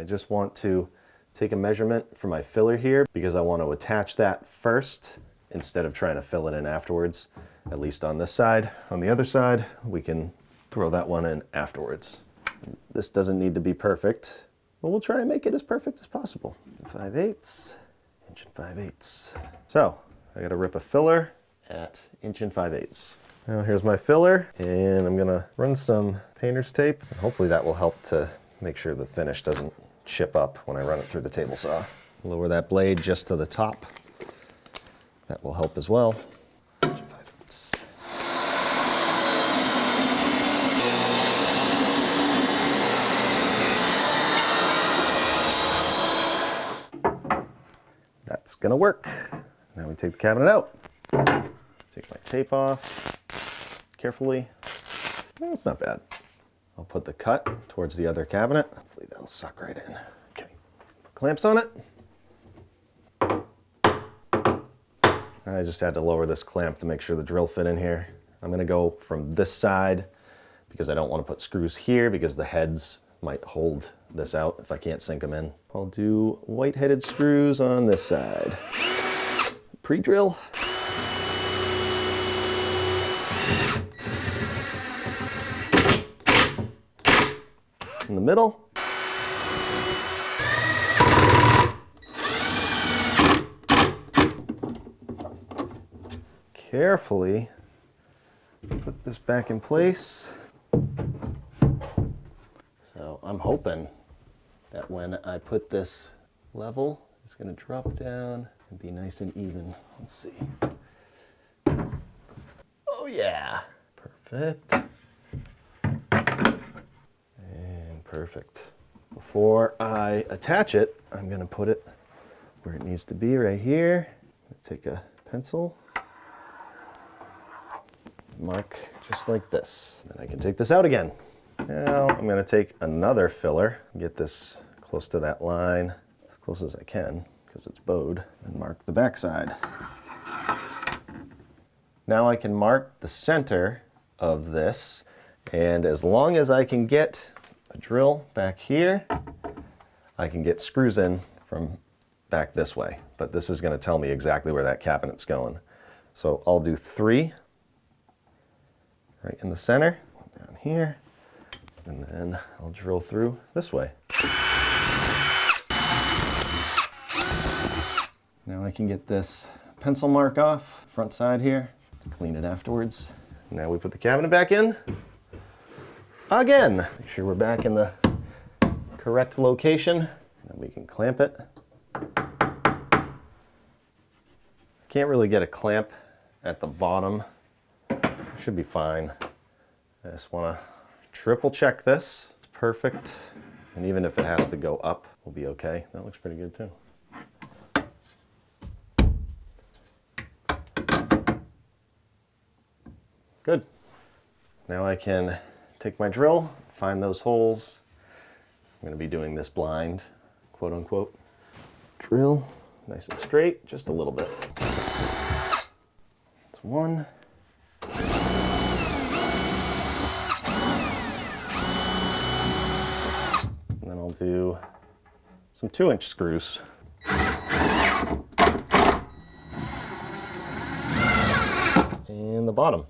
I just want to take a measurement for my filler here because I want to attach that first instead of trying to fill it in afterwards, at least on this side. On the other side, we can throw that one in afterwards. This doesn't need to be perfect, but we'll try and make it as perfect as possible. 5/8, inch and 5/8. So I gotta rip a filler at inch and 5/8. Now here's my filler, and I'm gonna run some painter's tape. And hopefully that will help to make sure the finish doesn't chip up when I run it through the table saw. Lower that blade just to the top. That will help as well. Inch and 5/8. That's gonna work. Now we take the cabinet out. Take my tape off carefully. That's not bad. I'll put the cut towards the other cabinet. Hopefully that'll suck right in. Okay, put clamps on it. I just had to lower this clamp to make sure the drill fit in here. I'm gonna go from this side because I don't want to put screws here because the heads might hold this out if I can't sink them in. I'll do white-headed screws on this side. Pre-drill. In the middle. Carefully put this back in place. So I'm hoping that when I put this level, it's going to drop down and be nice and even. Let's see. Oh yeah, perfect. And perfect. Before I attach it, I'm going to put it where it needs to be, right here. Take a pencil, mark just like this. Then I can take this out again. Now I'm going to take another filler, get this close to that line, as close as I can, because it's bowed, and mark the back side. Now I can mark the center of this, and as long as I can get a drill back here, I can get screws in from back this way. But this is going to tell me exactly where that cabinet's going. So I'll do 3 right in the center, down here, and then I'll drill through this way. Now I can get this pencil mark off, front side here, to clean it afterwards. Now we put the cabinet back in. Again, make sure we're back in the correct location, and we can clamp it. Can't really get a clamp at the bottom. Should be fine. I just want to triple check this. It's perfect. And even if it has to go up, we'll be okay. That looks pretty good too. Good. Now I can take my drill, find those holes. I'm going to be doing this blind, quote unquote. Drill, nice and straight, just a little bit. That's one. And then I'll do some 2-inch screws. And the bottom.